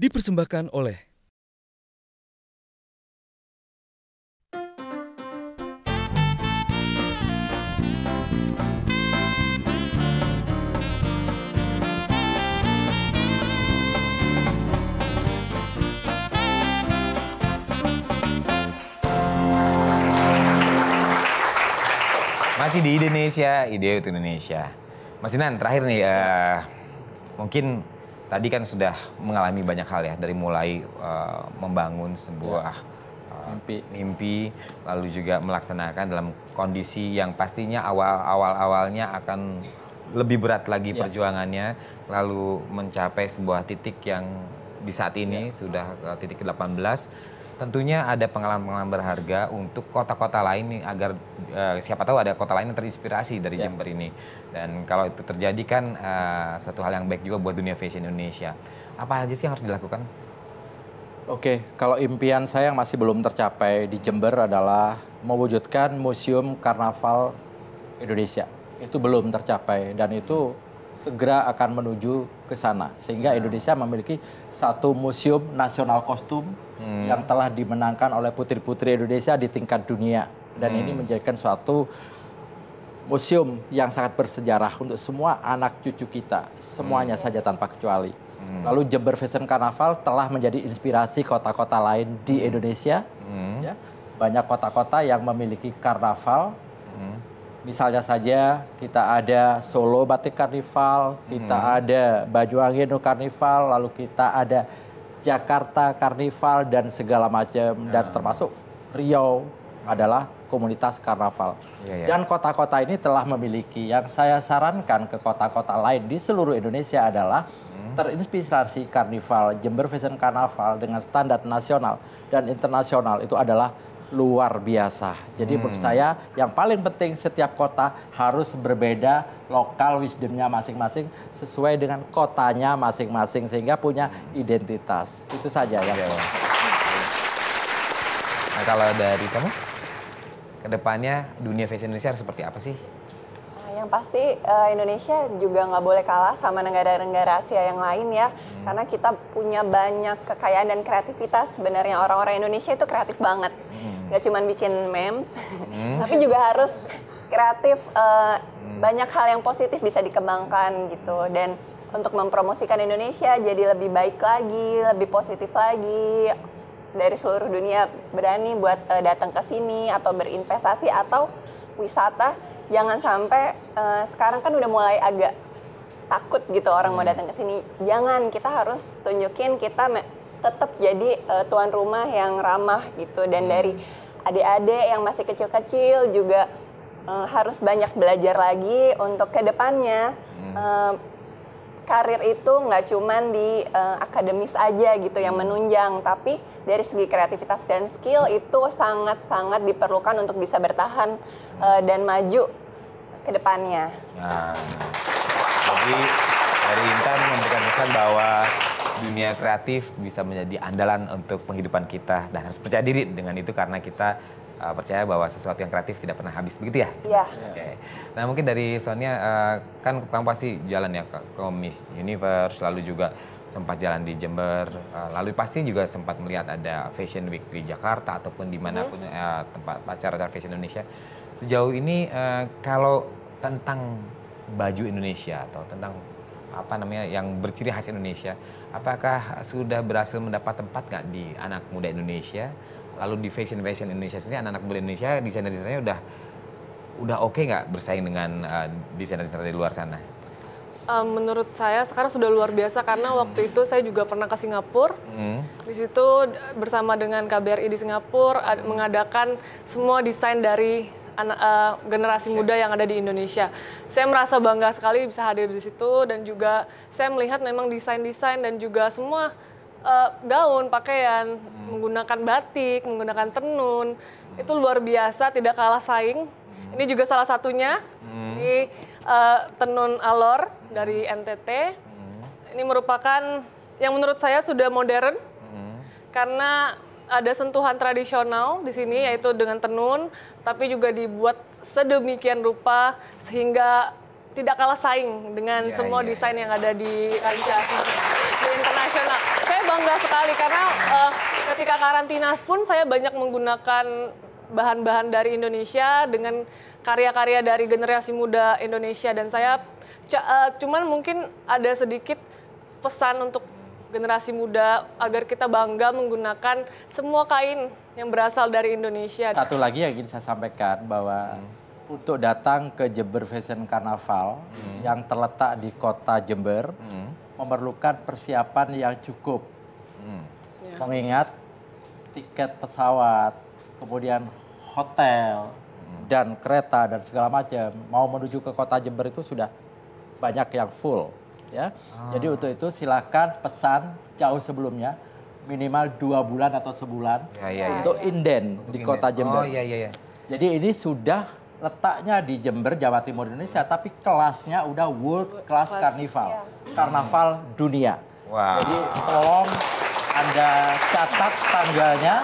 dipersembahkan oleh masih di Indonesia, ide untuk Indonesia. Mas Dinan, terakhir nih, mungkin tadi kan sudah mengalami banyak hal ya, dari mulai membangun sebuah mimpi, lalu juga melaksanakan dalam kondisi yang pastinya awalnya akan lebih berat lagi perjuangannya, lalu mencapai sebuah titik yang di saat ini sudah titik ke-18. Tentunya ada pengalaman-pengalaman berharga untuk kota-kota lain nih, agar siapa tahu ada kota lain yang terinspirasi dari Jember ini. Dan kalau itu terjadi kan satu hal yang baik juga buat dunia fashion Indonesia. Apa aja sih yang harus dilakukan? Oke, kalau impian saya yang masih belum tercapai di Jember adalah mewujudkan Museum Karnaval Indonesia. Itu belum tercapai dan itu segera akan menuju ke sana. Sehingga Indonesia memiliki satu museum nasional kostum yang telah dimenangkan oleh putri-putri Indonesia di tingkat dunia. Dan ini menjadikan suatu museum yang sangat bersejarah untuk semua anak cucu kita. Semuanya saja tanpa kecuali. Lalu Jember Fashion Carnaval telah menjadi inspirasi kota-kota lain di Indonesia. Ya, banyak kota-kota yang memiliki karnaval. Misalnya saja kita ada Solo Batik Karnival, kita ada Banyuwangi No Karnival, lalu kita ada Jakarta Karnival dan segala macam, dan termasuk Riau adalah komunitas karnaval. Dan kota-kota ini telah memiliki, yang saya sarankan ke kota-kota lain di seluruh Indonesia adalah terinspirasi karnival Jember Fashion Carnaval dengan standar nasional dan internasional itu adalah luar biasa. Jadi menurut saya yang paling penting setiap kota harus berbeda lokal wisdomnya masing-masing sesuai dengan kotanya masing-masing sehingga punya identitas. Itu saja ya. Nah, kalau dari kamu, kedepannya dunia fashion Indonesia harus seperti apa sih? Yang pasti Indonesia juga nggak boleh kalah sama negara-negara Asia yang lain ya. Karena kita punya banyak kekayaan dan kreativitas. Sebenarnya orang-orang Indonesia itu kreatif banget. Nggak cuma bikin memes, tapi juga harus kreatif. Banyak hal yang positif bisa dikembangkan gitu. Dan untuk mempromosikan Indonesia jadi lebih baik lagi, lebih positif lagi. Dari seluruh dunia berani buat datang ke sini atau berinvestasi atau wisata. Jangan sampai sekarang kan udah mulai agak takut gitu orang mau datang ke sini. Jangan, kita harus tunjukin kita tetap jadi tuan rumah yang ramah gitu. Dan dari adik-adik yang masih kecil-kecil juga harus banyak belajar lagi untuk ke depannya. Karir itu nggak cuman di akademis aja gitu yang menunjang, tapi dari segi kreativitas dan skill itu sangat-sangat diperlukan untuk bisa bertahan dan maju ke depannya. Nah, jadi dari Intan memberikan pesan bahwa dunia kreatif bisa menjadi andalan untuk penghidupan kita dan harus percaya diri dengan itu karena kita percaya bahwa sesuatu yang kreatif tidak pernah habis, begitu ya? Iya. Oke. Nah mungkin dari Sonia, kan kamu pasti jalan ya ke Miss Universe, lalu juga sempat jalan di Jember, lalu pasti juga sempat melihat ada Fashion Week di Jakarta ataupun dimanapun tempat acara fashion Indonesia. Sejauh ini kalau tentang baju Indonesia atau tentang apa namanya yang berciri khas Indonesia, apakah sudah berhasil mendapat tempat nggak di anak muda Indonesia? Lalu di fashion Indonesia sendiri, anak-anak muda Indonesia, desainer-desainernya udah oke nggak bersaing dengan desainer-desainer di luar sana? Menurut saya sekarang sudah luar biasa karena waktu itu saya juga pernah ke Singapura. Di situ bersama dengan KBRI di Singapura mengadakan semua desain dari generasi muda yang ada di Indonesia. Saya merasa bangga sekali bisa hadir di situ dan juga saya melihat memang desain-desain dan juga semua gaun, pakaian, menggunakan batik, menggunakan tenun, itu luar biasa, tidak kalah saing. Ini juga salah satunya, ini tenun alor dari NTT. Ini merupakan yang menurut saya sudah modern, karena ada sentuhan tradisional di sini, yaitu dengan tenun, tapi juga dibuat sedemikian rupa sehingga tidak kalah saing dengan semua desain yang ada di kancah internasional. Saya saya bangga sekali karena ketika karantina pun saya banyak menggunakan bahan-bahan dari Indonesia dengan karya-karya dari generasi muda Indonesia dan saya cuman mungkin ada sedikit pesan untuk generasi muda agar kita bangga menggunakan semua kain yang berasal dari Indonesia. Satu lagi yang ingin saya sampaikan bahwa untuk datang ke Jember Fashion Carnaval yang terletak di kota Jember memerlukan persiapan yang cukup. Mengingat tiket pesawat, kemudian hotel, dan kereta dan segala macam mau menuju ke kota Jember itu sudah banyak yang full. Ya, jadi untuk itu silakan pesan jauh sebelumnya minimal 2 bulan atau sebulan untuk inden di kota Jember. Jadi ini sudah letaknya di Jember, Jawa Timur, Indonesia, tapi kelasnya udah World Class Carnival, karnaval dunia. Wow. Jadi tolong Anda catat tanggalnya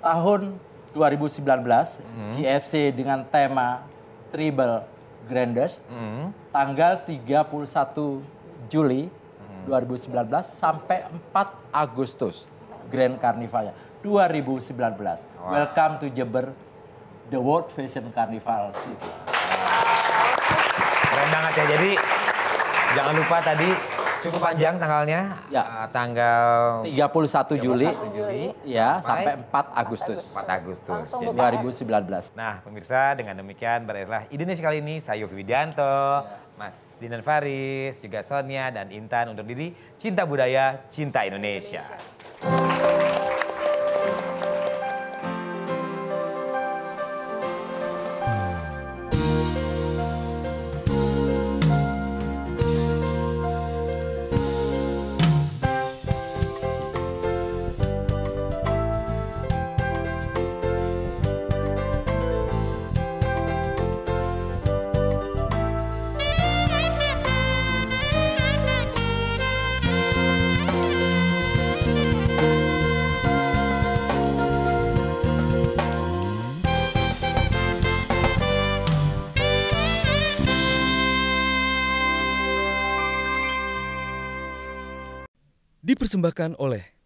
tahun 2019 GFC dengan tema Triple Grandest, tanggal 31 Juli 2019 sampai 4 Agustus Grand Carnivalnya 2019. Welcome to Jember, the World Fashion Carnival City. Keren banget ya. Jadi jangan lupa tadi cukup panjang tanggalnya. Ya. Tanggal 31 Juli, ya, sampai 4 Agustus 4 Agustus. Langsung Jadi, buka. 2019. nah, pemirsa, dengan demikian berakhirlah Indonesia kali ini. Saya Yofi Widianto, Mas Dinan Faris, juga Sonia dan Intan undur diri. Cinta budaya, cinta Indonesia. Dipersembahkan oleh